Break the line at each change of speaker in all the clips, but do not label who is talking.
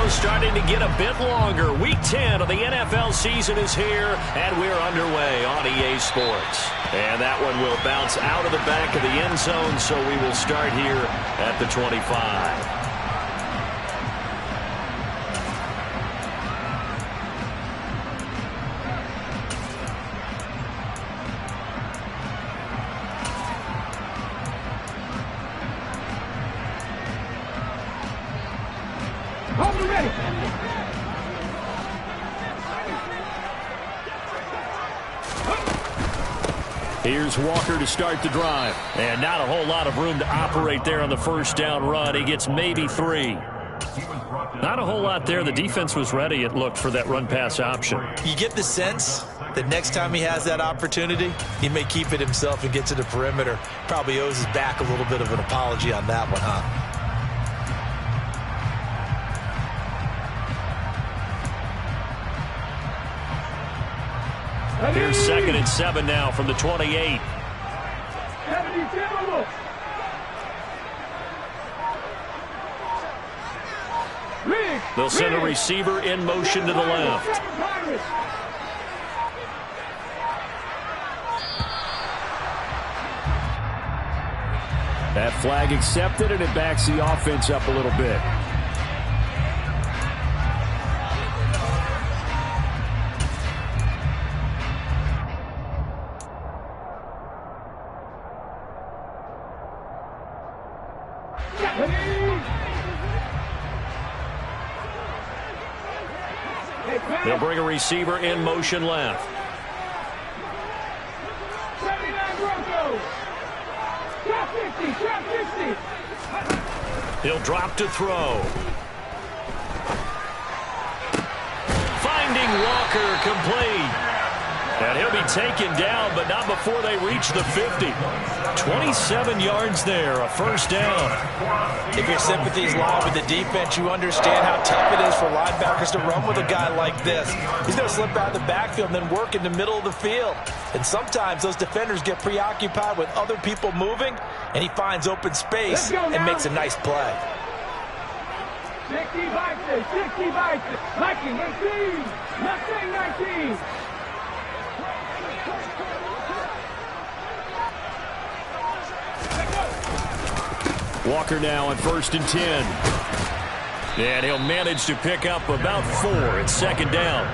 almost starting to get a bit longer. Week 10 of the NFL season is here, and we're underway on EA Sports. And that one will bounce out of the back of the end zone, so we will start here at the 25. Here's Walker to start the drive. And not a whole lot of room to operate there on the first down run. He gets maybe 3. Not a whole lot there. The defense was ready, it looked, for that run-pass option.
You get the sense that next time he has that opportunity, he may keep it himself and get to the perimeter. Probably owes his back a little bit of an apology on that one, huh?
Here's 2nd and 7 now from the 28. They'll send a receiver in motion to the left. That flag accepted, and it backs the offense up a little bit. They'll bring a receiver in motion left. He'll drop to throw. Finding Walker, complete. And he'll be taken down, but not before they reach the 50. 27 yards there, a first down.
If your sympathies lie with the defense, you understand how tough it is for linebackers to run with a guy like this. He's going to slip out of the backfield and then work in the middle of the field. And sometimes those defenders get preoccupied with other people moving, and he finds open space and makes a nice play.
60 Vikings, 60 Vikings, Viking 18, Mustang 19.
Walker now on 1st and 10. And he'll manage to pick up about 4 at 2nd down.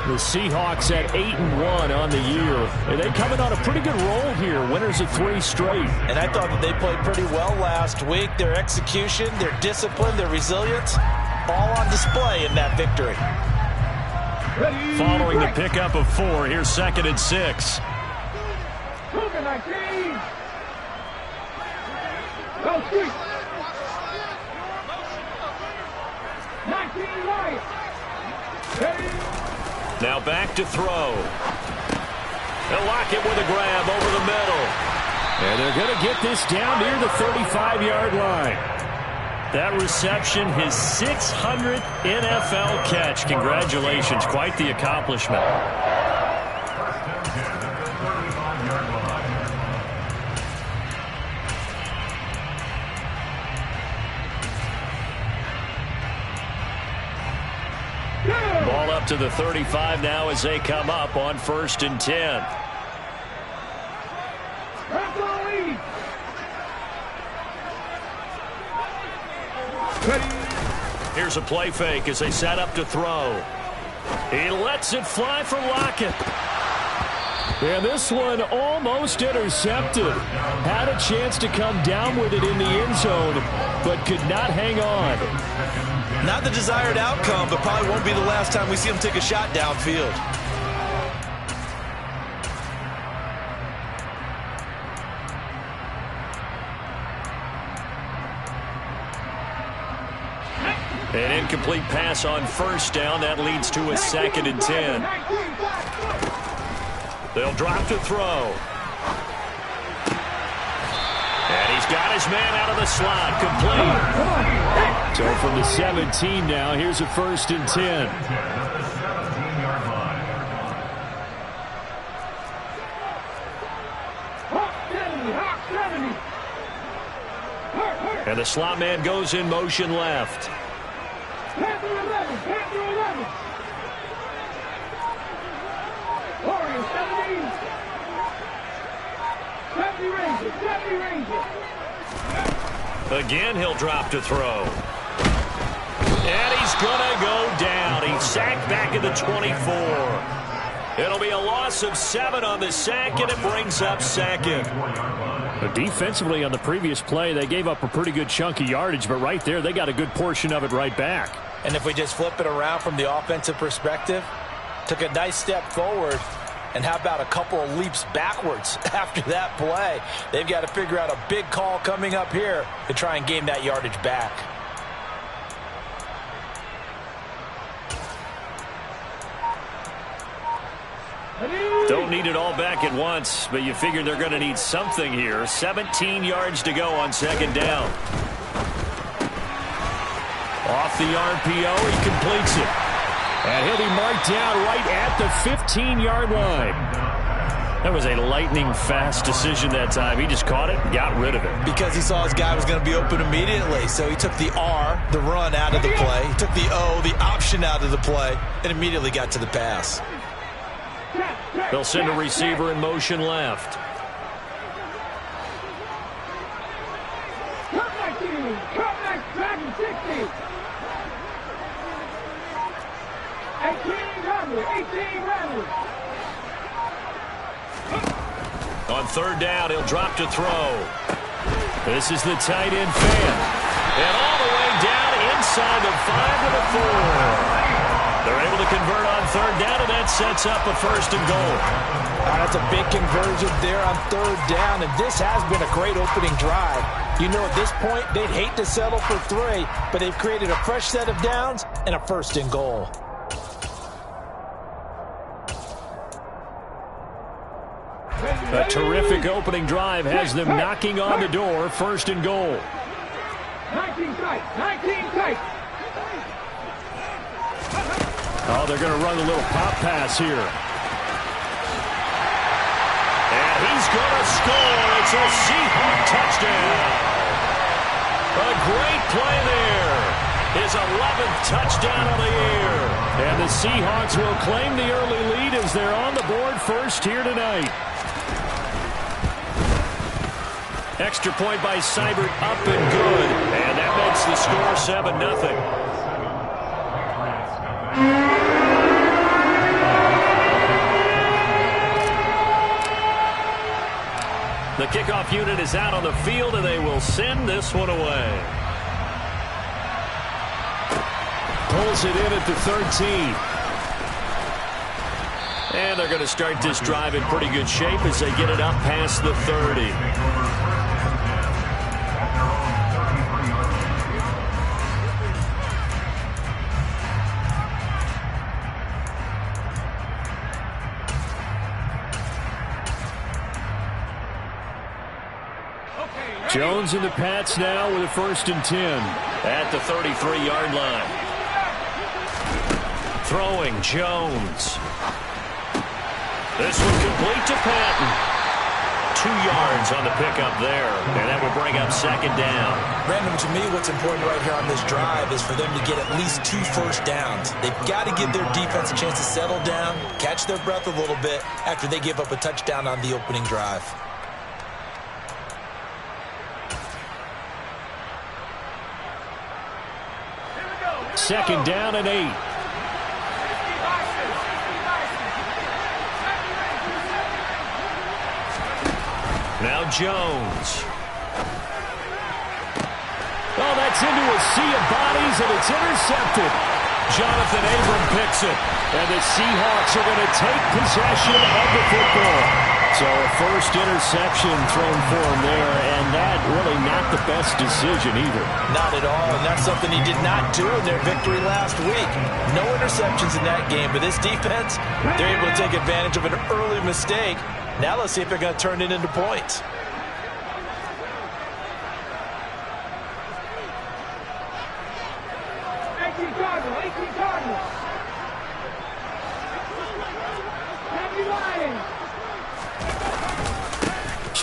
The Seahawks at 8-1 on the year. And they coming on a pretty good roll here. Winners of 3 straight.
And I thought that they played pretty well last week. Their execution, their discipline, their resilience, all on display in that victory.
Following the pickup of 4, here's 2nd and 6.
Go street. 19 right.
Now back to throw. They'll lock it with a grab over the middle. And they're going to get this down near the 35-yard line. That reception, his 600th NFL catch. Congratulations. Quite the accomplishment. Ball up to the 35 now as they come up on 1st and 10. Here's a play fake as they set up to throw. He lets it fly for Lockett. And this one almost intercepted. Had a chance to come down with it in the end zone, but could not hang on.
Not the desired outcome, but probably won't be the last time we see him take a shot downfield.
An incomplete pass on 1st down. That leads to a 2nd and 10. They'll drop to throw. And he's got his man out of the slot, complete. So from the 17 now, here's a 1st and 10. And the slot man goes in motion left.
Panther 11. Panther 11. Warriors 70. 70 Rangers. 70 Rangers.
Again, he'll drop to throw. And he's going to go down. He's sacked back at the 24. It'll be a loss of 7 on the sack, and it brings up second.
Defensively on the previous play, they gave up a pretty good chunk of yardage, but right there, they got a good portion of it right back.
And if we just flip it around from the offensive perspective, took a nice step forward, and how about a couple of leaps backwards after that play? They've got to figure out a big call coming up here to try and gain that yardage back.
Don't need it all back at once, but you figure they're going to need something here. 17 yards to go on second down. Off the RPO, he completes it. And he'll be marked down right at the 15-yard line. That was a lightning-fast decision that time. He just caught it and got rid of it.
Because he saw his guy was going to be open immediately. So he took the R, the run, out of the play. He took the O, the option, out of the play, and immediately got to the pass.
They'll send a receiver in motion left.
Come back, team. Come back, back in 60. 18 runners. 18 runners.
On third down, he'll drop to throw. This is the tight end fan. And all the way down inside the 5 to the 4. They're able to convert on third down, and that sets up a first and goal.
That's a big conversion there on third down, and this has been a great opening drive. You know, at this point, they'd hate to settle for 3, but they've created a fresh set of downs and a first and goal.
A terrific opening drive has them knocking on the door, first and goal.
19 tight. 19 tight.
Oh, they're going to run a little pop pass here.
And he's going to score. It's a Seahawk touchdown. A great play there. His 11th touchdown of the year.
And the Seahawks will claim the early lead as they're on the board first here tonight.
Extra point by Seibert, up and good. And that makes the score 7-0. The kickoff unit is out on the field, and they will send this one away.
Pulls it in at the 13.
And they're going to start this drive in pretty good shape as they get it up past the 30.
Jones in the Pats now with a first and 10.
At the 33-yard line. Throwing Jones. This one complete to Patton. 2 yards on the pickup there. And that will bring up second down.
Brandon, to me, what's important right here on this drive is for them to get at least 2 first downs. They've got to give their defense a chance to settle down, catch their breath a little bit after they give up a touchdown on the opening drive.
Second down and 8.
Now Jones.
Oh, that's into a sea of bodies, and it's intercepted.
Jonathan Abram picks it.
And the Seahawks are going to take possession of the football. So a first interception thrown for him there, and that really not the best decision either.
Not at all, and that's something he did not do in their victory last week. No interceptions in that game, but this defense, they're able to take advantage of an early mistake. Now let's see if they're going to turn it into points.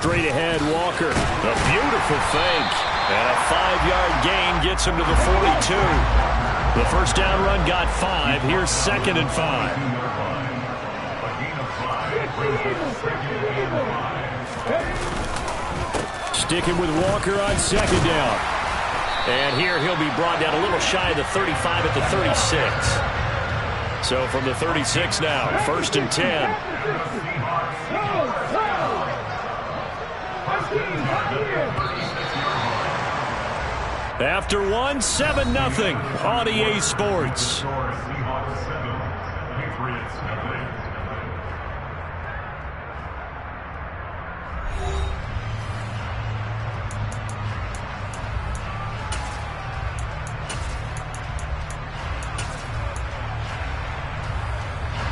Straight ahead, Walker.
A beautiful fake. And a 5-yard gain gets him to the 42. The first down run got 5. Here's 2nd and 5. Sticking with Walker on 2nd down. And here he'll be brought down a little shy of the 35 at the 36. So from the 36 now, 1st and 10. After 1, 7-0 on EA Sports.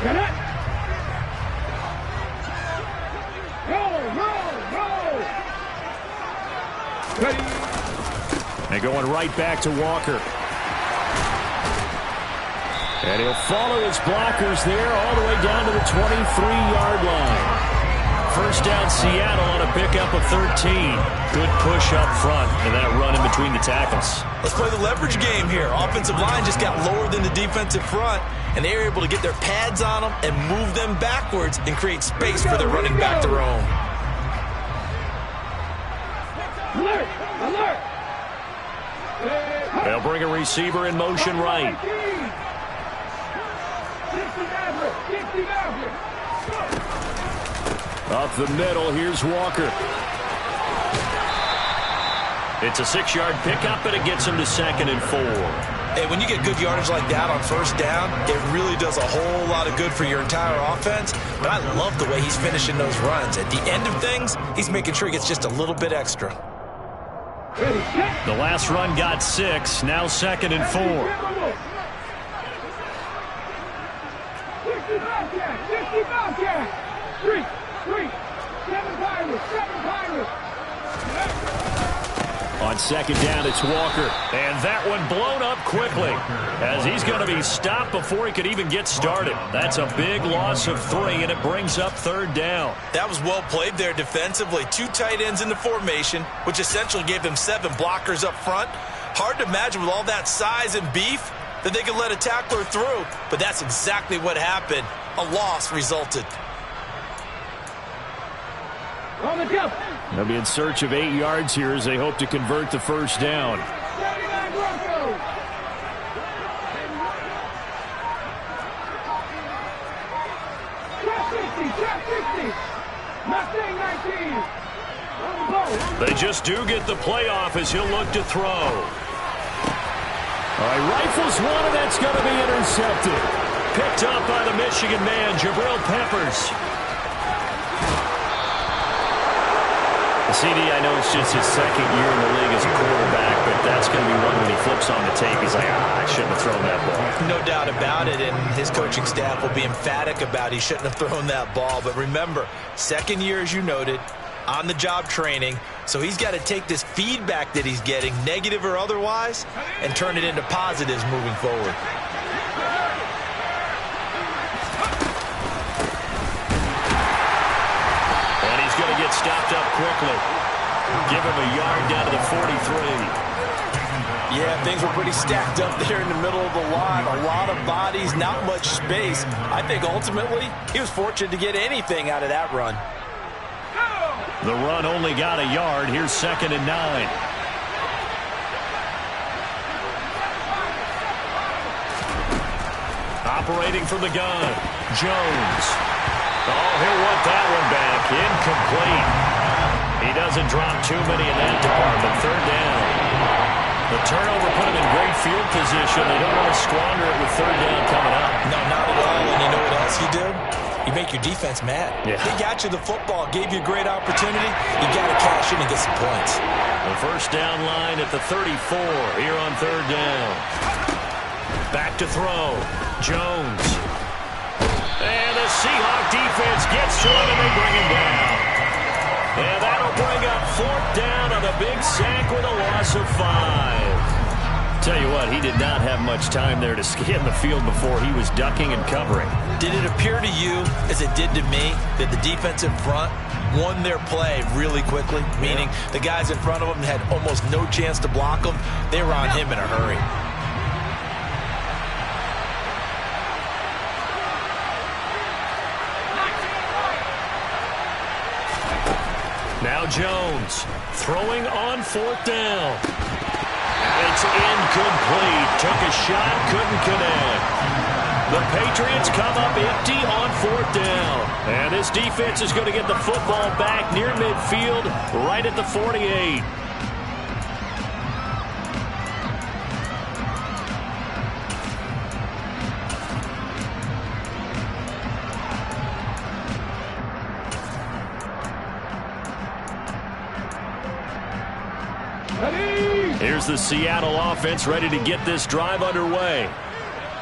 Get it! Roll! Ready!
And going right back to Walker. And he'll follow his blockers there all the way down to the 23-yard line. First down, Seattle on a pickup of 13. Good push up front and that run in between the tackles.
Let's play the leverage game here. Offensive line just got lower than the defensive front, and they were able to get their pads on them and move them backwards and create space for the running back to roam.
Alert! Alert!
They'll bring a receiver in motion right.
60
Up the middle, here's Walker. It's a 6-yard pickup, and it gets him to 2nd and 4.
Hey, when you get good yardage like that on first down, it really does a whole lot of good for your entire offense. But I love the way he's finishing those runs. At the end of things, he's making sure he gets just a little bit extra.
The last run got 6, now 2nd and 4.
60 Bobcat! 3, 7 Pirates, 7 Pirates!
On 2nd down, it's Walker. And that one blown up quickly as he's going to be stopped before he could even get started. That's a big loss of 3, and it brings up 3rd down.
That was well played there defensively. 2 tight ends in the formation, which essentially gave them 7 blockers up front. Hard to imagine with all that size and beef that they could let a tackler through, but that's exactly what happened. A loss resulted.
On the jump!
They'll be in search of 8 yards here as they hope to convert the first down.
79 Broncos! Trap 60! Mustang 19! On the ball!
They just do get the playoff as he'll look to throw. All right, rifles one, and that's going to be intercepted. Picked up by the Michigan man, Jabril Peppers. CD, I know it's just his 2nd year in the league as a quarterback, but that's going to be one when he flips on the tape. He's like, I shouldn't have thrown that ball.
No doubt about it, and his coaching staff will be emphatic about he shouldn't have thrown that ball. But remember, 2nd year, as you noted, on-the-job training, so he's got to take this feedback that he's getting, negative or otherwise, and turn it into positives moving forward.
Going to get stopped up quickly. Give him a yard down to the 43.
Yeah, things were pretty stacked up there in the middle of the line. A lot of bodies, not much space. I think ultimately he was fortunate to get anything out of that run.
The run only got a yard. Here's 2nd and 9. Operating from the gun, Jones. Oh, he'll want that one back. Incomplete. He doesn't drop too many in that department. 3rd down. The turnover put him in great field position. They don't want to squander it with 3rd down coming up.
No, not at all. And you know what else you do? You make your defense mad.
Yeah.
They got you the football, gave you a great opportunity. You got to cash in and get some points.
The first down line at the 34 here on 3rd down. Back to throw. Jones. And the Seahawk defense gets to him and they bring him down. And that'll bring up 4th down on a big sack with a loss of 5. Tell you what, he did not have much time there to scan the field before he was ducking and covering.
Did it appear to you, as it did to me, that the defensive front won their play really quickly? Meaning the guys in front of them had almost no chance to block them. They were on him in a hurry.
Jones throwing on 4th down. It's incomplete. Took a shot, couldn't connect. The Patriots come up empty on 4th down. And this defense is going to get the football back near midfield, right at the 48. Here's the Seattle offense ready to get this drive underway.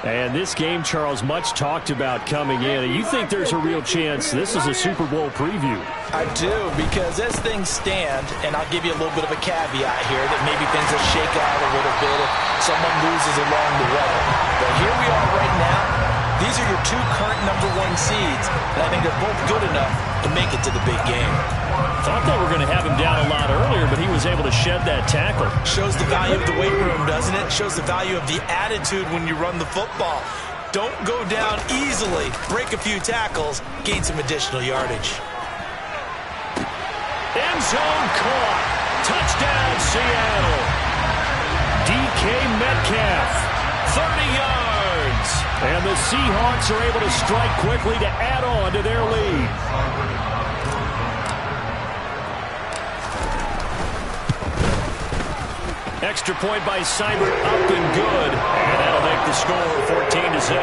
And this game, Charles, much talked about coming in. You think there's a real chance this is a Super Bowl preview?
I do, because as things stand, and I'll give you a little bit of a caveat here, that maybe things will shake out a little bit if someone loses along the way. But here we are right now. These are your two current #1 seeds, and I think they're both good enough to make it to the big game.
Thought they were going to have him down a lot earlier, but he was able to shed that tackle.
Shows the value of the weight room, doesn't it? Shows the value of the attitude when you run the football. Don't go down easily. Break a few tackles, gain some additional yardage.
End zone caught. Touchdown, Seattle. DK Metcalf, 30 yards. And the Seahawks are able to strike quickly to add on to their lead. Extra point by Seibert, up and good. And that'll make the score 14-0.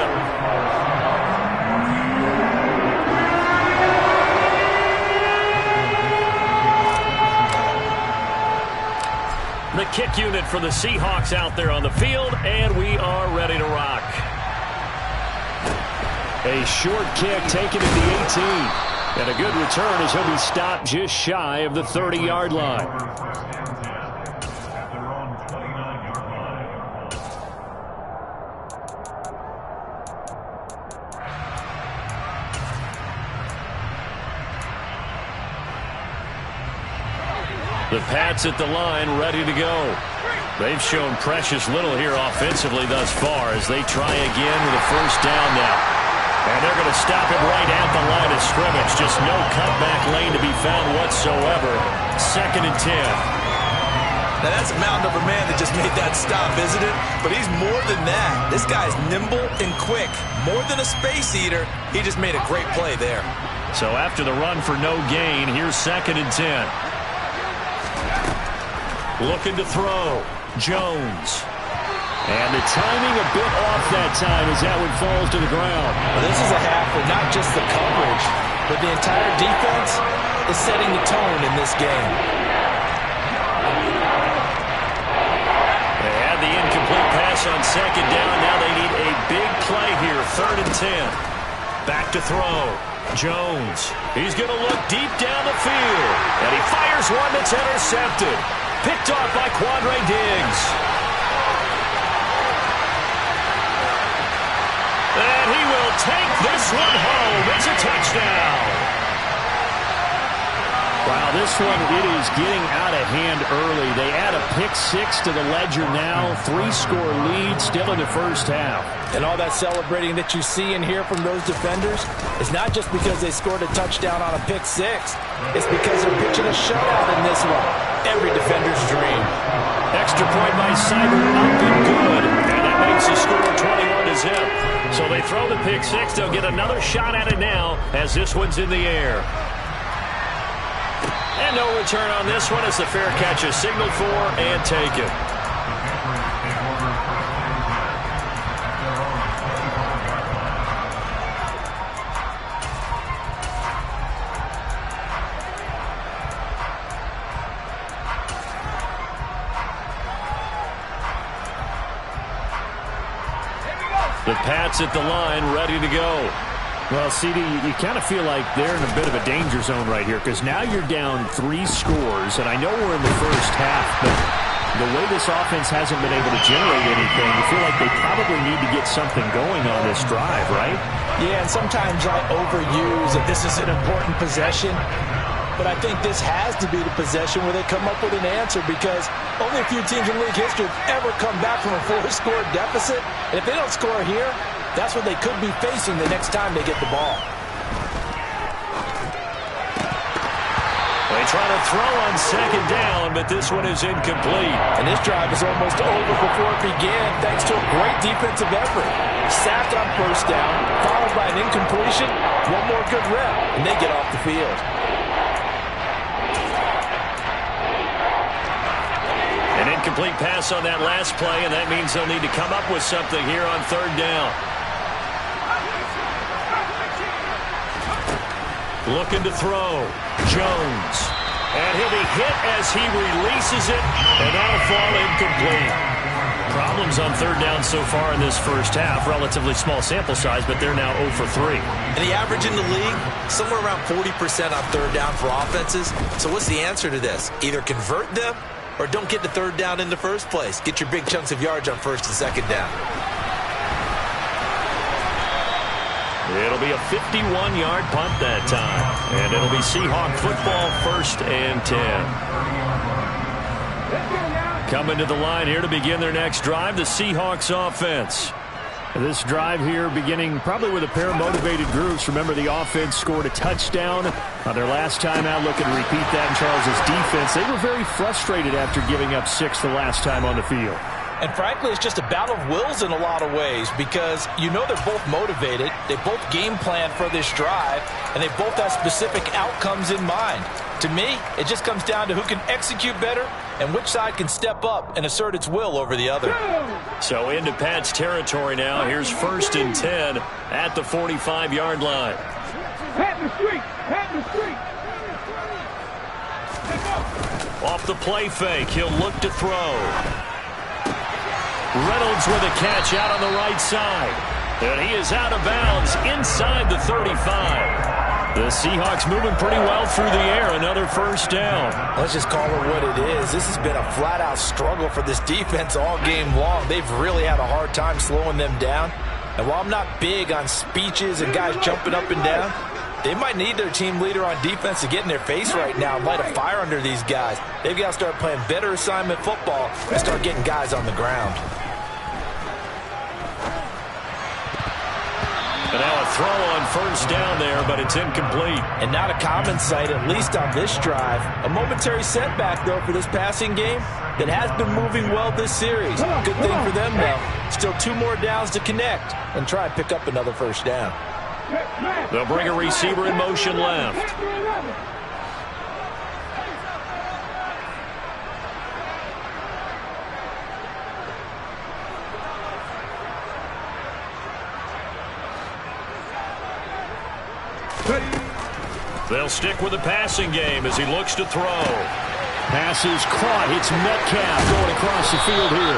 The kick unit for the Seahawks out there on the field, and we are ready to rock. A short kick taken at the 18. And a good return as he'll be stopped just shy of the 30-yard line. The Pats at the line, ready to go. They've shown precious little here offensively thus far as they try again with a 1st down now. And they're going to stop him right at the line of scrimmage. Just no cutback lane to be found whatsoever. 2nd and 10.
Now that's a mountain of a man that just made that stop, isn't it? But he's more than that. This guy's nimble and quick. More than a space eater. He just made a great play there.
So after the run for no gain, here's 2nd and 10. Looking to throw. Jones. And the timing a bit off that time as that one falls to the ground.
Well, this is a half where not just the coverage, but the entire defense is setting the tone in this game.
They had the incomplete pass on 2nd down. Now they need a big play here. 3rd and 10. Back to throw. Jones. He's going to look deep down the field. And he fires one that's intercepted. Picked off by Quandre Diggs. And he will take this one home. It's a touchdown. Wow, this one, it is getting out of hand early. They add a pick-6 to the ledger now. 3-score lead still in the 1st half.
And all that celebrating that you see and hear from those defenders is not just because they scored a touchdown on a pick-6. It's because they're pitching a shutout in this one. Every defender's dream.
Extra point by Seibert, up and good. And that makes the score 21-0. So they throw the pick-6. They'll get another shot at it now as this one's in the air. And no return on this one as the fair catch is signaled for and taken. The Pats at the line, ready to go.
Well, CD, you kind of feel like they're in a bit of a danger zone right here because now you're down 3 scores, and I know we're in the 1st half, but the way this offense hasn't been able to generate anything, you feel like they probably need to get something going on this drive, right?
Yeah, and sometimes I overuse that this is an important possession, but I think this has to be the possession where they come up with an answer because only a few teams in league history have ever come back from a 4-score deficit, and if they don't score here, that's what they could be facing the next time they get the ball.
They They try to throw on second down, but this one is incomplete.
And this drive is almost over before it began thanks to a great defensive effort. Sacked on first down, followed by an incompletion, one more good rep, and they get off the field.
An incomplete pass on that last play, and that means they'll need to come up with something here on third down. Looking to throw. Jones. And he'll be hit as he releases it, and that'll fall incomplete. Problems on third down so far in this first half. Relatively small sample size, but they're now 0 for 3.
And the average in the league, somewhere around 40% on third down for offenses. So what's the answer to this? Either convert them or don't get to third down in the first place. Get your big chunks of yards on first and second down.
It'll be a 51-yard punt that time. And it'll be Seahawk football, 1st and 10. Coming to the line here to begin their next drive, the Seahawks offense.
This drive here beginning probably with a pair of motivated groups. Remember, the offense scored a touchdown on their last time out. Looking to repeat that in Charles's defense. They were very frustrated after giving up 6 the last time on the field.
And frankly, it's just a battle of wills in a lot of ways because you know they're both motivated. They both game plan for this drive, and they both have specific outcomes in mind. To me, it just comes down to who can execute better and which side can step up and assert its will over the other.
So into Pat's territory now. Here's 1st and 10 at the 45-yard line.
Pat the street! Pat the street!
Off the play fake, he'll look to throw. Reynolds with a catch out on the right side. And he is out of bounds inside the 35. The Seahawks moving pretty well through the air. Another first down.
Let's just call it what it is. This has been a flat-out struggle for this defense all game long. They've really had a hard time slowing them down. And while I'm not big on speeches and guys jumping up and down, they might need their team leader on defense to get in their face right now and light a fire under these guys. They've got to start playing better assignment football and start getting guys on the ground.
And now a throw on first down there, but it's incomplete.
And not a common sight, at least on this drive. A momentary setback, though, for this passing game that has been moving well this series. Good thing for them, though. Still 2 more downs to connect and try and pick up another first down.
They'll bring a receiver in motion left. They'll stick with the passing game as he looks to throw.
Pass is caught. It's Metcalf going across the field here.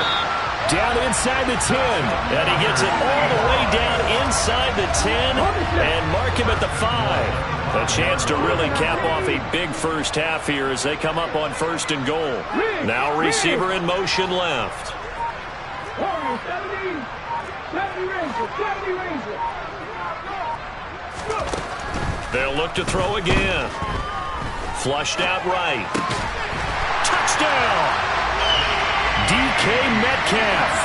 Down inside the 10.
And he gets it all the way down inside the 10 and mark him at the 5. A chance to really cap off a big first half here as they come up on 1st and goal. Now receiver in motion left.
70 Ranger.
They'll look to throw again. Flushed out right. Touchdown! DK Metcalf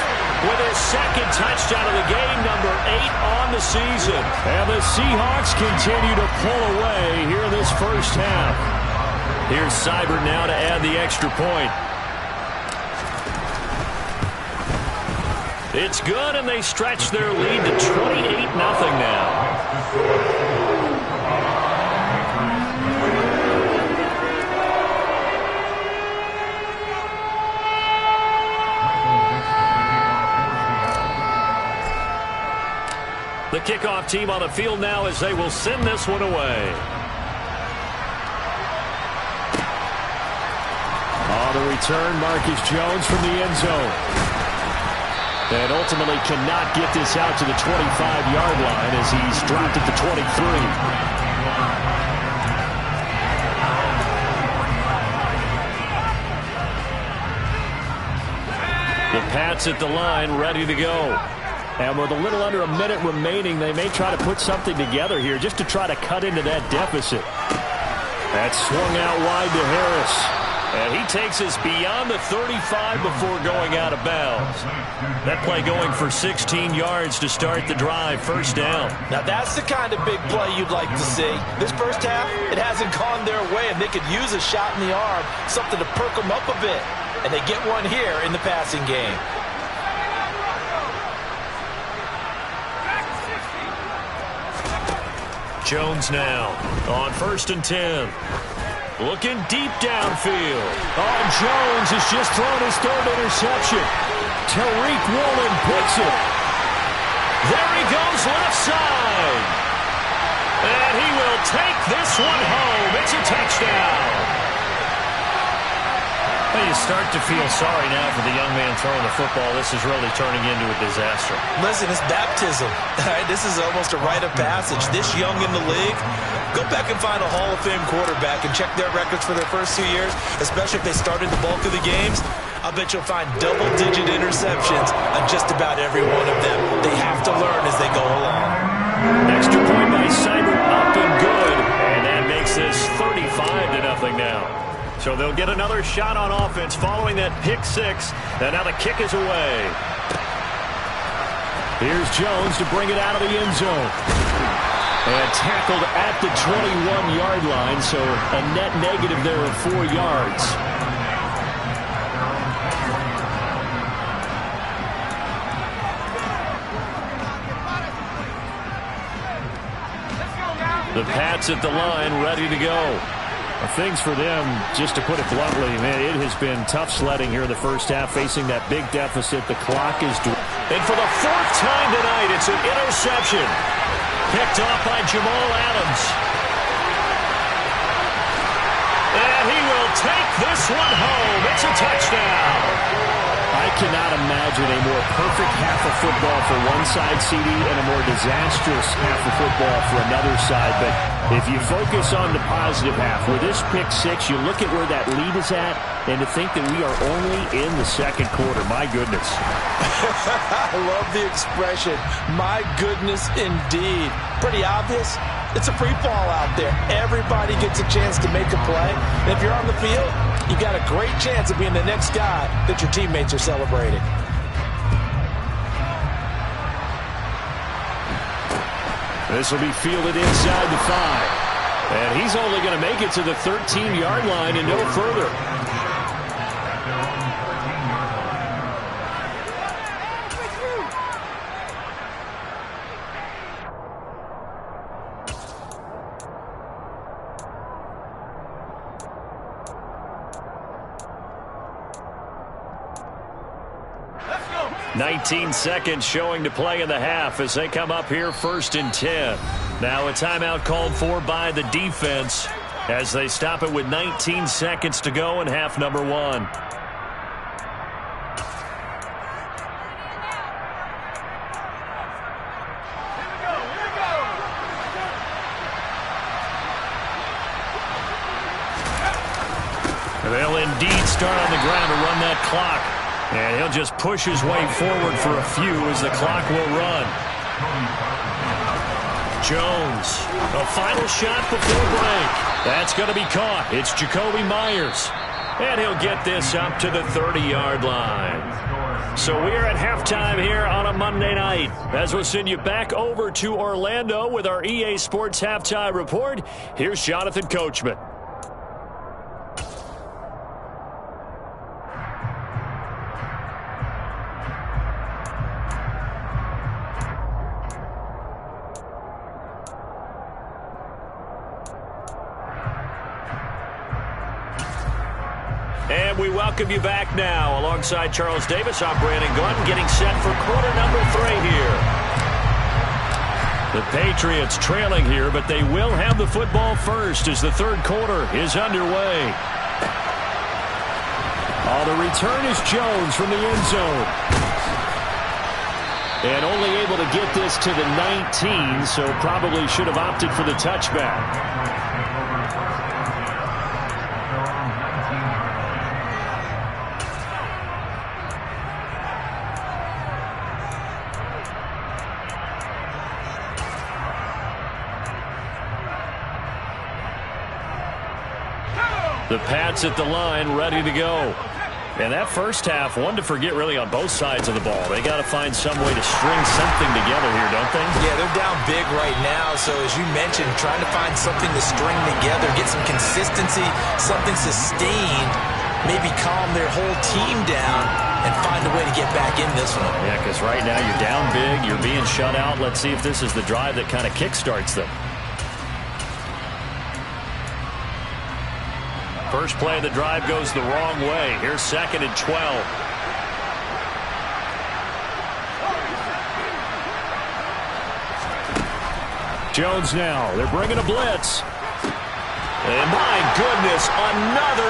with his 2nd touchdown of the game, number 8 on the season. And the Seahawks continue to pull away here in this first half. Here's Seibert now to add the extra point. It's good, and they stretch their lead to 28-0 now. The kickoff team on the field now as they will send this one away.
On the return, Marcus Jones from the end zone. And ultimately cannot get this out to the 25-yard line as he's dropped at the 23.
The Pats at the line, ready to go.
And with a little under a minute remaining, they may try to put something together here just to try to cut into that deficit. That's swung out wide to Harris.
And he takes us beyond the 35 before going out of bounds. That play going for 16 yards to start the drive, first down.
Now that's the kind of big play you'd like to see. This first half, it hasn't gone their way, and they could use a shot in the arm, something to perk them up a bit. And they get one here in the passing game.
Jones now on 1st and 10. Looking deep downfield. Oh, Jones has just thrown his 3rd interception. Tariq Woolen picks it. There he goes left side. And he will take this one home. It's a touchdown. Well, you start to feel sorry now for the young man throwing the football. This is really turning into a disaster.
Listen, it's baptism. This is almost a rite of passage. This young in the league, go back and find a Hall of Fame quarterback and check their records for their first 2 years, especially if they started the bulk of the games. I'll bet you'll find double-digit interceptions on just about every one of them. They have to learn as they go along.
Extra point by Seibert, up and good. And that makes this 35-0 now. So they'll get another shot on offense following that pick six. And now the kick is away. Here's Jones to bring it out of the end zone. And tackled at the 21-yard line, so a net negative there of 4 yards. The Pats at the line, ready to go. Things for them, just to put it bluntly, man, it has been tough sledding here in the first half, facing that big deficit. The clock is due. And for the 4th time tonight, it's an interception. Picked off by Jamal Adams. And he will take this one home. It's a touchdown. I cannot imagine a more perfect half of football for one side, CD, and a more disastrous half of football for another side. But if you focus on the positive half, with this pick six, you look at where that lead is at, and to think that we are only in the 2nd quarter. My goodness.
I love the expression, my goodness indeed. Pretty obvious. It's a free fall out there. Everybody gets a chance to make a play. And if you're on the field, you've got a great chance of being the next guy that your teammates are celebrating.
This will be fielded inside the 5. And he's only going to make it to the 13-yard line and no further.
Let's go.
19 seconds showing to play in the half as they come up here 1st and 10. Now a timeout called for by the defense as they stop it with 19 seconds to go in half number 1. They'll indeed start on the ground to run that clock. And he'll just push his way forward for a few as the clock will run. Jones, a final shot before break. That's going to be caught. It's Jacoby Myers. And he'll get this up to the 30-yard line. So we're at halftime here on a Monday night, as we'll send you back over to Orlando with our EA Sports Halftime Report. Here's Jonathan Coachman. And we welcome you back now. Alongside Charles Davis, I'm Brandon Gordon, getting set for quarter number 3 here. The Patriots trailing here, but they will have the football first as the 3rd quarter is underway. Oh, the return is Jones from the end zone. And only able to get this to the 19, so probably should have opted for the touchback. The Pats at the line, ready to go. And that first half, one to forget really on both sides of the ball. They got to find some way to string something together here, don't they?
Yeah, they're down big right now. So as you mentioned, trying to find something to string together, get some consistency, something sustained, maybe calm their whole team down and find a way to get back in this one.
Yeah, because right now you're down big, you're being shut out. Let's see if this is the drive that kind of kickstarts them. First play of the drive goes the wrong way. Here's 2nd and 12. Jones now. They're bringing a blitz. And my goodness, another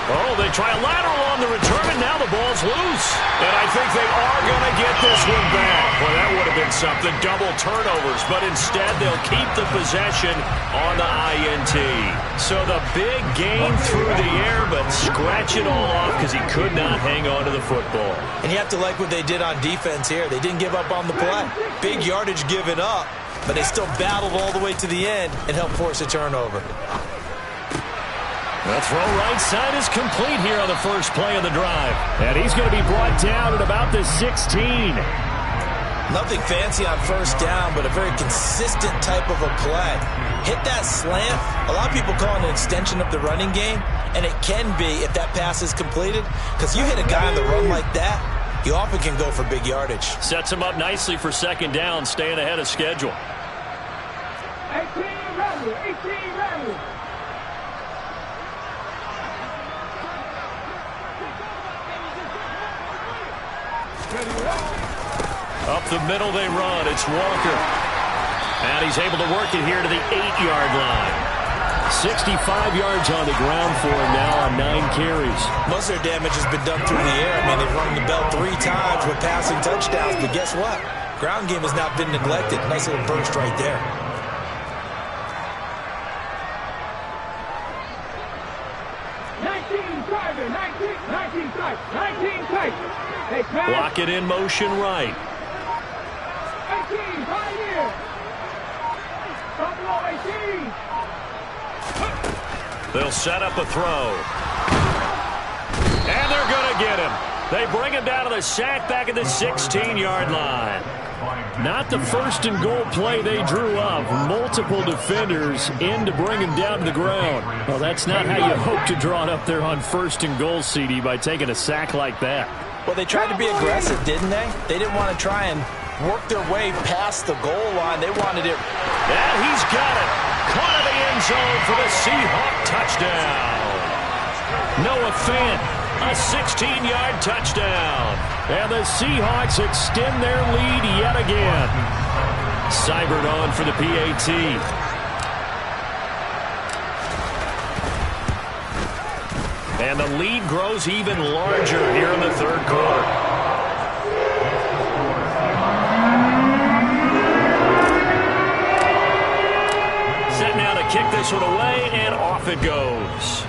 Oh, they try a lateral on the return, and now the ball's loose. And I think they are going to get this one back. Well, that would have been something, double turnovers. But instead, they'll keep the possession on the INT. So the big gain through the air, but scratch it all off because he could not hang on to the football.
And you have to like what they did on defense here. They didn't give up on the play. Big yardage given up, but they still battled all the way to the end and helped force a turnover.
The throw right side is complete here on the first play of the drive. And he's going to be brought down at about the 16.
Nothing fancy on first down, but a very consistent type of a play. Hit that slant. A lot of people call it an extension of the running game, and it can be if that pass is completed, because you hit a guy on the run like that, you often can go for big yardage.
Sets him up nicely for 2nd down, staying ahead of schedule.
18 ready.
Up the middle they run. It's Walker. And he's able to work it here to the 8-yard line. 65 yards on the ground for him now on 9 carries.
Most of their damage has been done through the air. I mean, they've rung the bell 3 times with passing touchdowns. But guess what? Ground game has not been neglected. Nice little burst right there.
Block it in motion right.
18, Pioneer. Buffalo 18.
They'll set up a throw. And they're going to get him. They bring him down to the sack back at the 16-yard line. Not the 1st and goal play they drew up. Multiple defenders in to bring him down to the ground. Well, that's not how you hope to draw it up there on 1st and goal, CD, by taking a sack like that.
Well, they tried to be aggressive, didn't they? They didn't want to try and work their way past the goal line. They wanted it.
And he's got it. Caught in the end zone for the Seahawk touchdown. Noah Fant, a 16-yard touchdown. And the Seahawks extend their lead yet again. Seibert on for the PAT. And the lead grows even larger here in the 3rd quarter. Set now to kick this one away, and off it goes.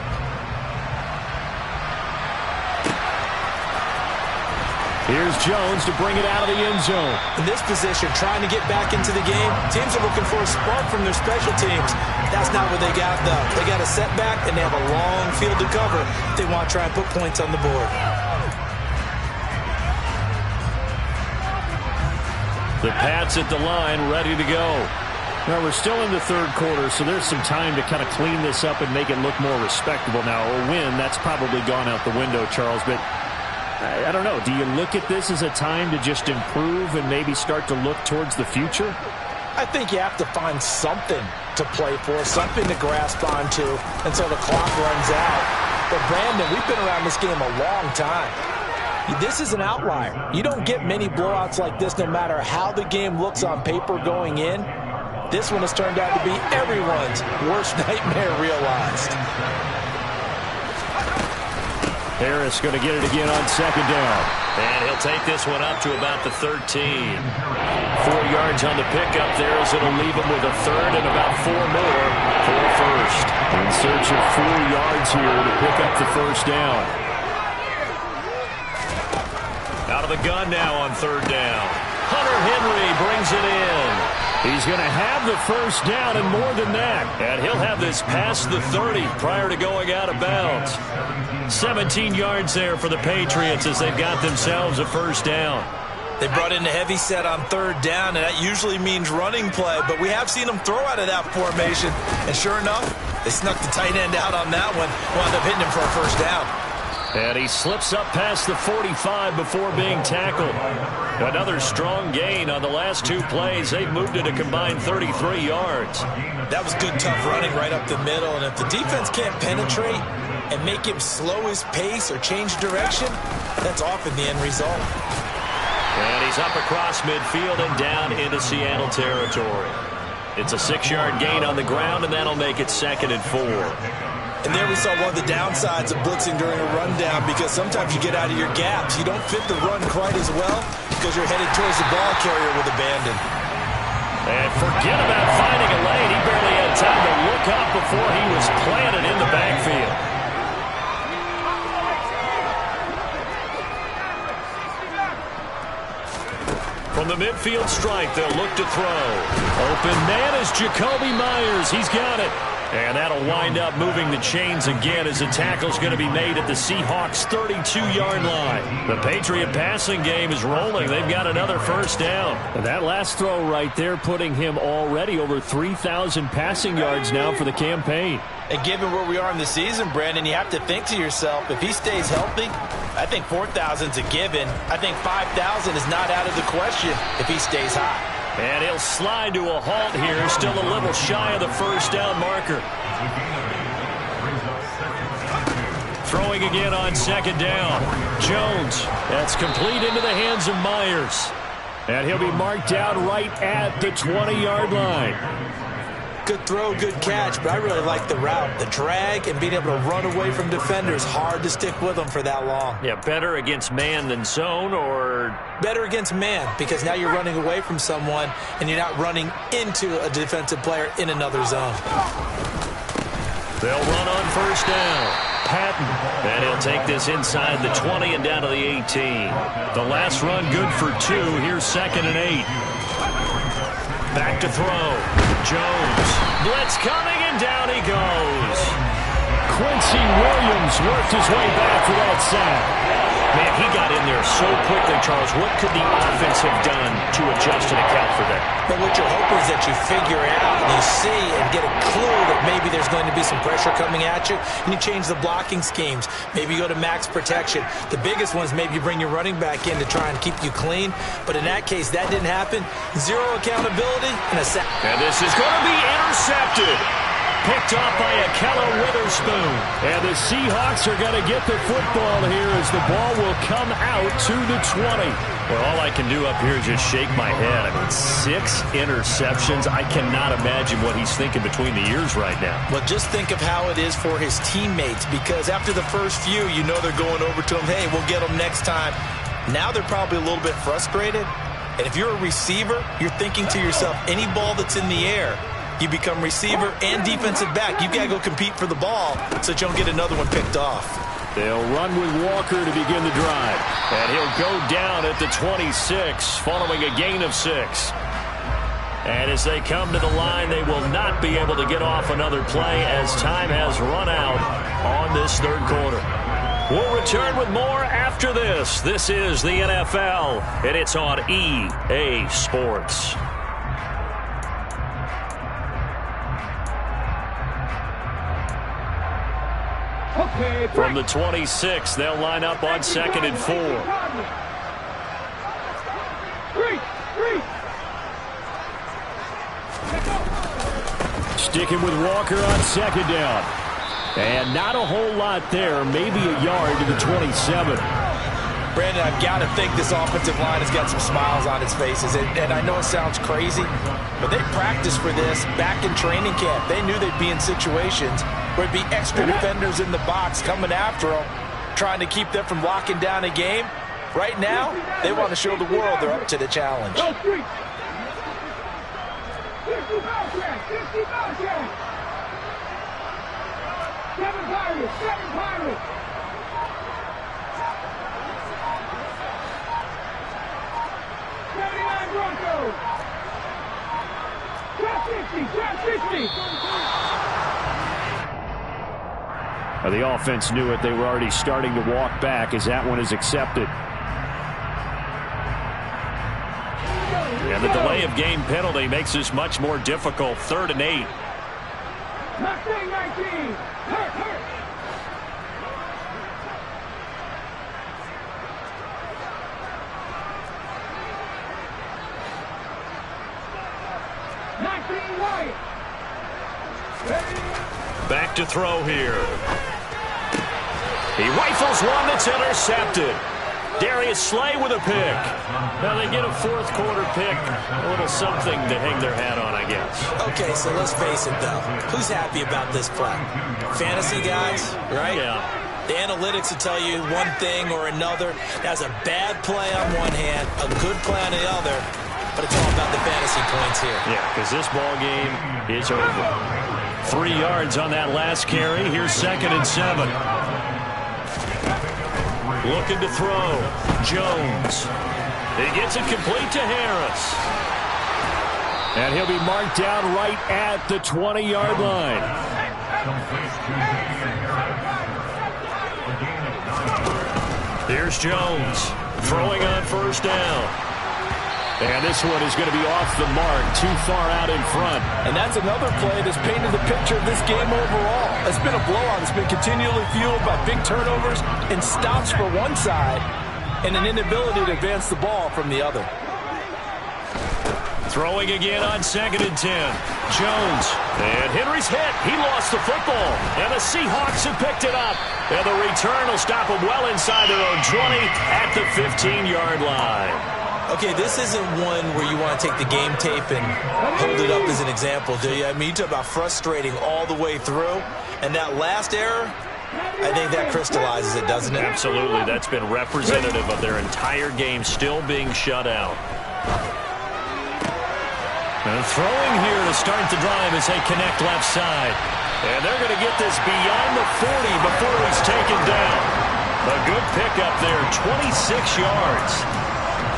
Here's Jones to bring it out of the end zone.
In this position, trying to get back into the game, teams are looking for a spark from their special teams. That's not what they got, though. They got a setback, and they have a long field to cover. They want to try and put points on the board.
The Pats at the line, ready to go. Now, we're still in the 3rd quarter, so there's some time to kind of clean this up and make it look more respectable. Now, a win, that's probably gone out the window, Charles, but I don't know. Do you look at this as a time to just improve and maybe start to look towards the future?
I think you have to find something to play for, something to grasp onto until the clock runs out. But, Brandon, we've been around this game a long time. This is an outlier. You don't get many blowouts like this no matter how the game looks on paper going in. This one has turned out to be everyone's worst nightmare realized.
Harris going to get it again on 2nd down. And he'll take this one up to about the 13. 4 yards on the pickup there as it'll leave him with a 3rd and about 4 more for a 1st. In search of 4 yards here to pick up the 1st down. Out of the gun now on 3rd down. Hunter Henry brings it in. He's going to have the first down and more than that. And he'll have this past the 30 prior to going out of bounds. 17 yards there for the Patriots as they've got themselves a first down.
They brought in a heavy set on third down, and that usually means running play. But we have seen them throw out of that formation. And sure enough, they snuck the tight end out on that one. Wound up hitting him for a first down.
And he slips up past the 45 before being tackled. Another strong gain on the last two plays. They've moved it a combined 33 yards.
That was good, tough running right up the middle. And if the defense can't penetrate and make him slow his pace or change direction, that's often the end result.
And he's up across midfield and down into Seattle territory. It's a 6-yard gain on the ground, and that'll make it 2nd and 4.
And there we saw one of the downsides of blitzing during a rundown, because sometimes you get out of your gaps. You don't fit the run quite as well because you're headed towards the ball carrier with abandon.
And forget about finding a lane. He barely had time to look up before he was planted in the backfield. From the midfield stripe, they'll look to throw. Open man is Jacoby Myers. He's got it. And that'll wind up moving the chains again as the tackle's going to be made at the Seahawks' 32-yard line. The Patriot passing game is rolling. They've got another first down. And that last throw right there putting him already over 3,000 passing yards now for the campaign.
And given where we are in the season, Brandon, you have to think to yourself, if he stays healthy, I think 4,000's a given. I think 5,000 is not out of the question if he stays high.
And he'll slide to a halt here, still a little shy of the first down marker. Throwing again on 2nd down. Jones, that's complete into the hands of Myers. And he'll be marked out right at the 20-yard line.
Good throw, good catch, but I really like the route. The drag and being able to run away from defenders, hard to stick with them for that long.
Yeah, better against man than zone, or?
Better against man, because now you're running away from someone and you're not running into a defensive player in another zone.
They'll run on first down. Patton, and he'll take this inside the 20 and down to the 18. The last run good for 2. Here's 2nd and 8. Back to throw. Jones. Blitz coming, and down he goes. Quincy Williams worked his way back for that sack. Man, he got in there so quickly, Charles. What could the offense have done to adjust and account for that?
But what you're hoping is that you figure out and you see and get a clue that maybe there's going to be some pressure coming at you, and you change the blocking schemes. Maybe you go to max protection. The biggest one is maybe you bring your running back in to try and keep you clean. But in that case, that didn't happen. Zero accountability and a sack.
And this is going to be intercepted. Picked off by Akella Witherspoon. And the Seahawks are going to get the football here as the ball will come out to the 20. Well, all I can do up here is just shake my head. I mean, 6 interceptions. I cannot imagine what he's thinking between the ears right now.
Well, just think of how it is for his teammates, because after the first few, you know they're going over to him, hey, we'll get them next time. Now they're probably a little bit frustrated. And if you're a receiver, you're thinking to yourself, any ball that's in the air, you become receiver and defensive back. You've got to go compete for the ball so that you don't get another one picked off.
They'll run with Walker to begin the drive. And he'll go down at the 26 following a gain of 6. And as they come to the line, they will not be able to get off another play as time has run out on this 3rd quarter. We'll return with more after this. This is the NFL, and it's on EA Sports. From the 26, they'll line up on 2nd and 4. Sticking with Walker on 2nd down. And not a whole lot there, maybe a yard to the 27.
Brandon, I've got to think this offensive line has got some smiles on its faces. And I know it sounds crazy, but they practiced for this back in training camp. They knew they'd be in situations where it'd be extra defenders in the box coming after them, trying to keep them from locking down a game. Right now, they want to show the world they're up to the challenge.
The offense knew it. They were already starting to walk back as that one is accepted.
And the delay of game penalty makes this much more difficult. 3rd and 8.
Mustang 19. Hurt. 19 white.
Back to throw here. He rifles one that's intercepted. Darius Slay with a pick. Now they get a 4th quarter pick. A little something to hang their hat on, I guess.
Okay, so let's face it, though. Who's happy about this play? Fantasy guys, right?
Yeah.
The analytics will tell you one thing or another. That's a bad play on one hand, a good play on the other, but it's all about the fantasy points here.
Yeah, because this ball game is over. 3 yards on that last carry. Here's 2nd and 7. Looking to throw. Jones. He gets it complete to Harris.
And he'll be marked down right at the 20-yard line.
Here's Jones. Throwing on 1st down. And this one is going to be off the mark, too far out in front.
And that's another play that's painted the picture of this game overall. It's been a blowout. It's been continually fueled by big turnovers and stops for one side and an inability to advance the ball from the other.
Throwing again on 2nd and 10. Jones. And Henry's hit. He lost the football. And the Seahawks have picked it up. And the return will stop them well inside their own 20 at the 15-yard line.
Okay, this isn't one where you want to take the game tape and hold it up as an example, do you? I mean, you talk about frustrating all the way through. And that last error, I think that crystallizes it, doesn't it?
Absolutely. That's been representative of their entire game still being shut out. And throwing here to start the drive as they connect left side. And they're going to get this beyond the 40 before he's taken down. A good pickup there, 26 yards.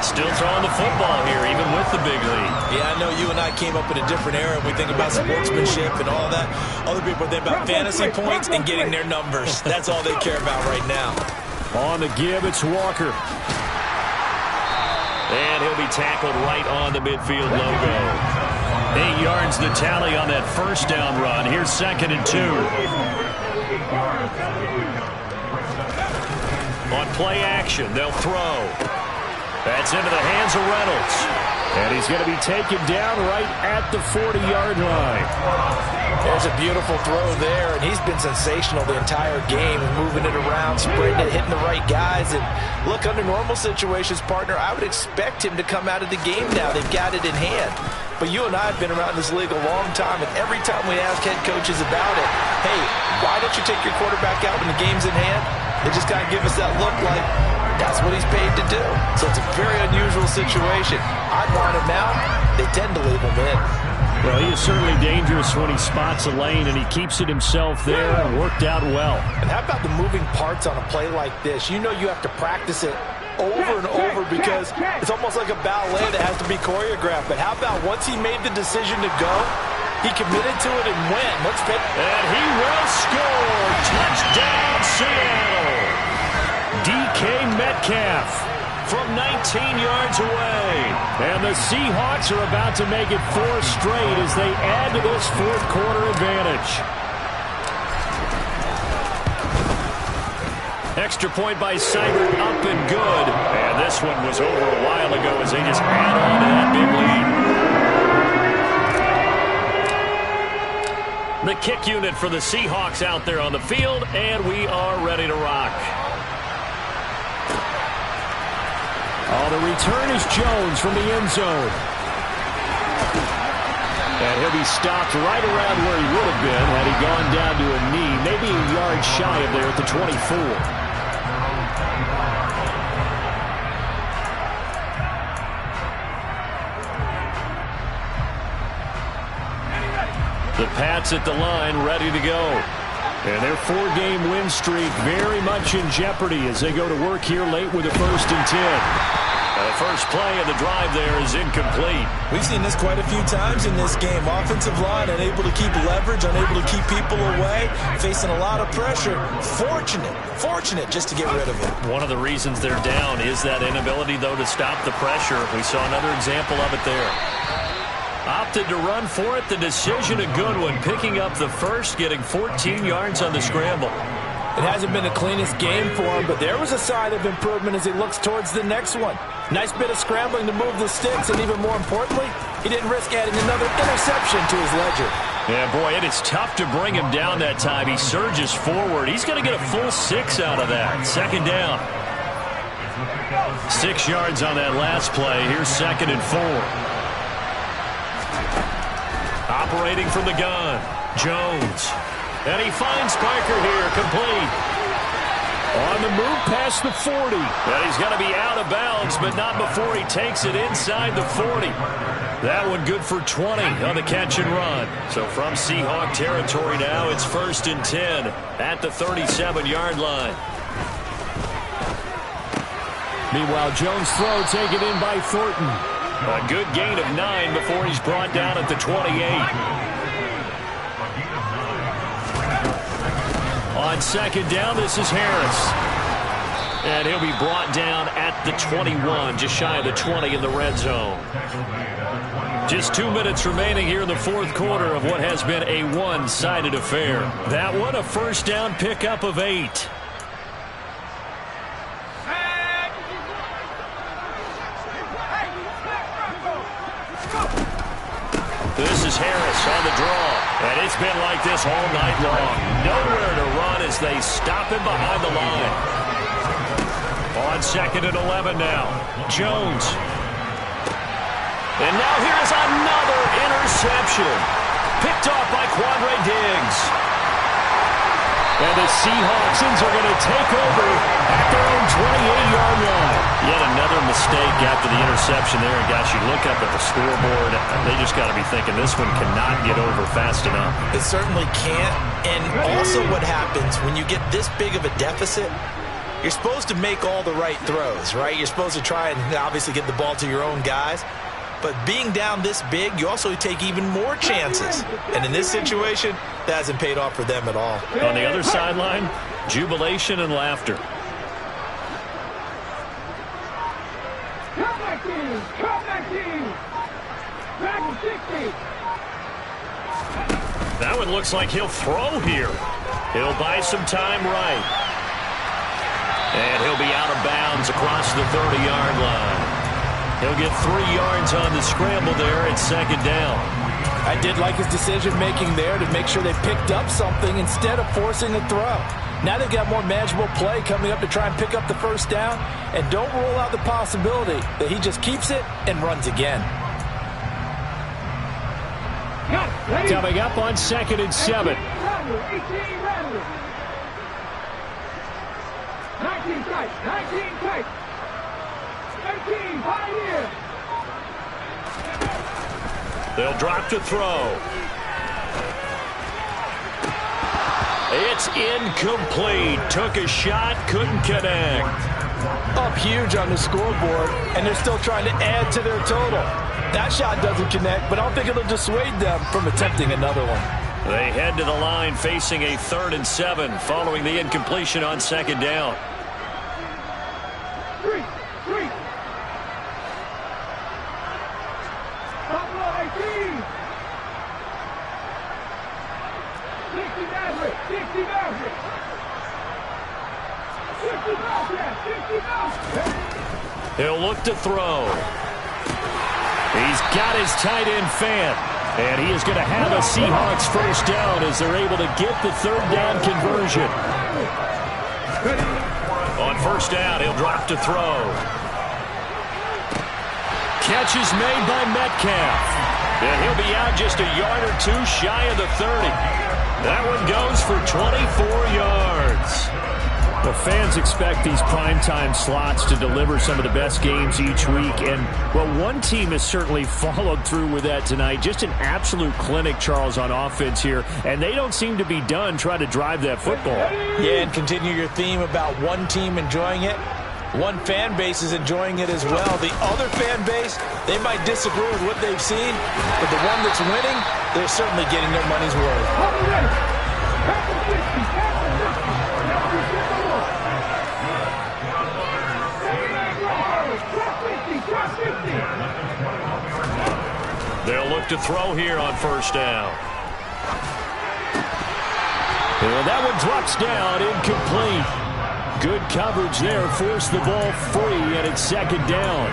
Still throwing the football here, even with the big lead.
Yeah, I know you and I came up in a different era. We think about sportsmanship and all that. Other people think about fantasy points and getting their numbers. That's all they care about right now.
On the give, it's Walker.
And he'll be tackled right on the midfield logo. 8 yards the tally on that 1st down run. Here's 2nd and 2. On play action, they'll throw. That's into the hands of Reynolds.
And he's going to be taken down right at the 40-yard line.
There's a beautiful throw there, and he's been sensational the entire game, moving it around, spreading it, hitting the right guys. And look, under normal situations, partner, I would expect him to come out of the game now. They've got it in hand. But you and I have been around this league a long time, and every time we ask head coaches about it, hey, why don't you take your quarterback out when the game's in hand? They just kind of give us that look like, that's what he's paid to do. So it's a very unusual situation. I'd want him out. They tend to leave him in.
Well, he is certainly dangerous when he spots a lane, and he keeps it himself there and worked out well.
And how about the moving parts on a play like this? You know you have to practice it over and over because it's almost like a ballet that has to be choreographed. But how about once he made the decision to go, he committed to it and went. Let's pick.
And he will score. Touchdown, Seattle. DK Metcalf from 19 yards away.
And the Seahawks are about to make it 4 straight as they add to this 4th quarter advantage.
Extra point by Seibert, up and good. And this one was over a while ago as they just add on to that big lead. The kick unit for the Seahawks out there on the field, and we are ready to rock.
Oh, the return is Jones from the end zone. And he'll be stopped right around where he would have been had he gone down to a knee, maybe a yard shy of there at the 24.
The Pats at the line, ready to go.
And their 4-game win streak very much in jeopardy as they go to work here late with a 1st and 10.
The first play of the drive there is incomplete.
We've seen this quite a few times in this game. Offensive line unable to keep leverage, unable to keep people away, facing a lot of pressure. Fortunate just to get rid of it.
One of the reasons they're down is that inability, though, to stop the pressure. We saw another example of it there. Opted to run for it. The decision, a good one. Picking up the first, getting 14 yards on the scramble.
It hasn't been the cleanest game for him, but there was a sign of improvement as he looks towards the next one. Nice bit of scrambling to move the sticks, and even more importantly, he didn't risk adding another interception to his ledger.
Yeah, boy, it is tough to bring him down that time. He surges forward. He's going to get a full 6 out of that. Second down. 6 yards on that last play. Here's 2nd and 4. Operating from the gun, Jones. And he finds Parker here, complete. On the move past the 40. And he's going to be out of bounds, but not before he takes it inside the 40. That one good for 20 on the catch and run. So from Seahawk territory now, it's 1st and 10 at the 37-yard line.
Meanwhile, Jones' throw taken in by Thornton.
A good gain of 9 before he's brought down at the 28. On 2nd down, this is Harris. And he'll be brought down at the 21, just shy of the 20 in the red zone. Just 2 minutes remaining here in the 4th quarter of what has been a one-sided affair. That one, a first down pickup of 8. This is Harris on the draw. And it's been like this all night long. Nowhere to run as they stop him behind the line. On 2nd and 11 now. Jones. And now here's another interception. Picked off by Quandre Diggs. And the Seahawks are going to take over at their own 28-yard line. Yet another mistake after the interception there. And gosh, you look up at the scoreboard, they just got to be thinking this one cannot get over fast enough.
It certainly can't. And also what happens when you get this big of a deficit, you're supposed to make all the right throws, right? You're supposed to try and obviously get the ball to your own guys. But being down this big, you also take even more chances. And in this situation, that hasn't paid off for them at all.
On the other sideline, jubilation and laughter.
Come back in! Come back in! Back 60!
That one looks like he'll throw here. He'll buy some time right. And he'll be out of bounds across the 30-yard line. He'll get 3 yards on the scramble there at 2nd down.
I did like his decision-making there to make sure they picked up something instead of forcing a throw. Now they've got more manageable play coming up to try and pick up the first down, and don't rule out the possibility that he just keeps it and runs again.
Coming up on 2nd and 7.
18 tight, 19 tight. 18, Pioneer.
They'll drop to throw. It's incomplete. Took a shot, couldn't connect.
Up huge on the scoreboard, and they're still trying to add to their total. That shot doesn't connect, but I don't think it'll dissuade them from attempting another one.
They head to the line facing a 3rd and 7 following the incompletion on 2nd down.
3. Buffalo 18. 60 Maverick. 60 Maverick. 60 Maverick. 60 Maverick.
He'll look to throw. He's got his tight end fan. And he is going to have a Seahawks first down as they're able to get the 3rd down conversion. On 1st down, he'll drop to throw. Catch is made by Metcalf. And he'll be out just a yard or 2 shy of the 30. That one goes for 24 yards.
Well, fans expect these primetime slots to deliver some of the best games each week. And, well, one team has certainly followed through with that tonight. Just an absolute clinic, Charles, on offense here. And they don't seem to be done trying to drive that football.
Yeah, and continue your theme about one team enjoying it. One fan base is enjoying it as well. The other fan base, they might disagree with what they've seen, but the one that's winning, they're certainly getting their money's worth.
They'll look to throw here on first down. And that one drops down, incomplete. Good coverage there, forced the ball free, and it's second down.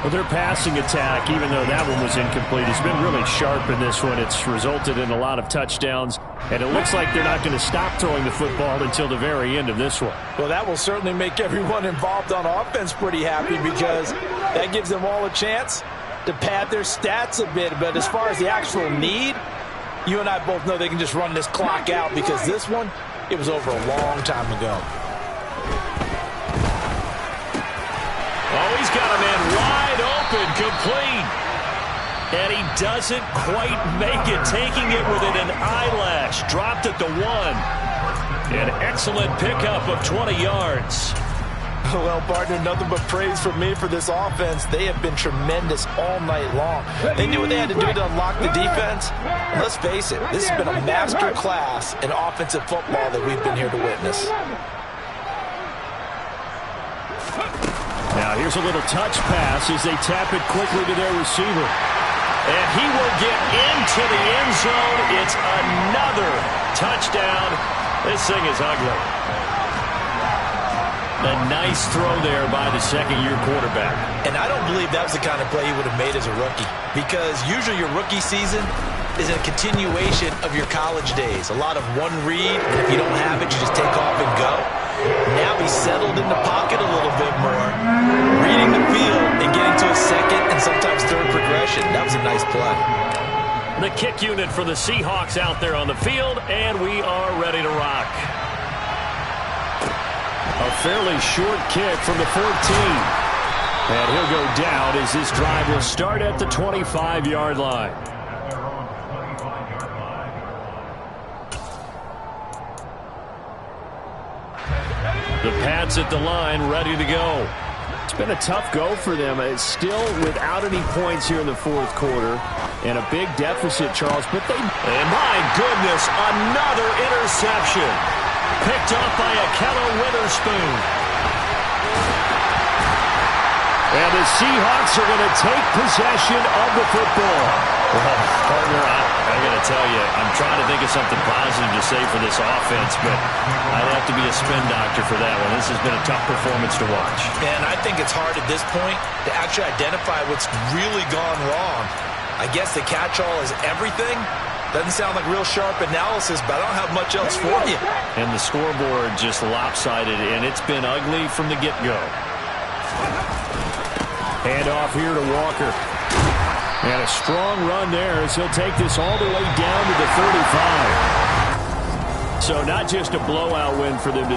Well, their passing attack, even though that one was incomplete, has been really sharp in this one. It's resulted in a lot of touchdowns, and it looks like they're not going to stop throwing the football until the very end of this one.
Well, that will certainly make everyone involved on offense pretty happy because that gives them all a chance to pad their stats a bit. But as far as the actual need, you and I both know they can just run this clock out because this one, it was over a long time ago.
Oh, he's got a man wide open, complete. And he doesn't quite make it, taking it within an eyelash. Dropped at the 1. An excellent pickup of 20 yards.
Well, partner, nothing but praise from me for this offense. They have been tremendous all night long. They knew what they had to do to unlock the defense. And let's face it, this has been a master class in offensive football that we've been here to witness.
Now here's a little touch pass as they tap it quickly to their receiver. And he will get into the end zone. It's another touchdown. This thing is ugly. A nice throw there by the second-year quarterback.
And I don't believe that was the kind of play he would have made as a rookie, because usually your rookie season is a continuation of your college days. A lot of one read, and if you don't have it, you just take off and go. Now he's settled in the pocket a little bit more, reading the field and getting to a second and sometimes third progression. That was a nice play.
The kick unit for the Seahawks out there on the field, and we are ready to rock. A fairly short kick from the 14. And he'll go down as this drive will start at the 25-yard line. The Pats at the line, ready to go. It's been a tough go for them. It's still without any points here in the fourth quarter. And a big deficit, Charles. But they... And my goodness, another interception. Picked up by Akello Witherspoon. And the Seahawks are going to take possession of the football. Well, partner, I got to tell you, I'm trying to think of something positive to say for this offense, but I'd have to be a spin doctor for that one. This has been a tough performance to watch.
And I think it's hard at this point to actually identify what's really gone wrong. I guess the catch-all is everything. Doesn't sound like real sharp analysis, but I don't have much else for you.
And the scoreboard just lopsided, and it's been ugly from the get-go. Hand off here to Walker. And a strong run there as he'll take this all the way down to the 35. So not just a blowout win for them today.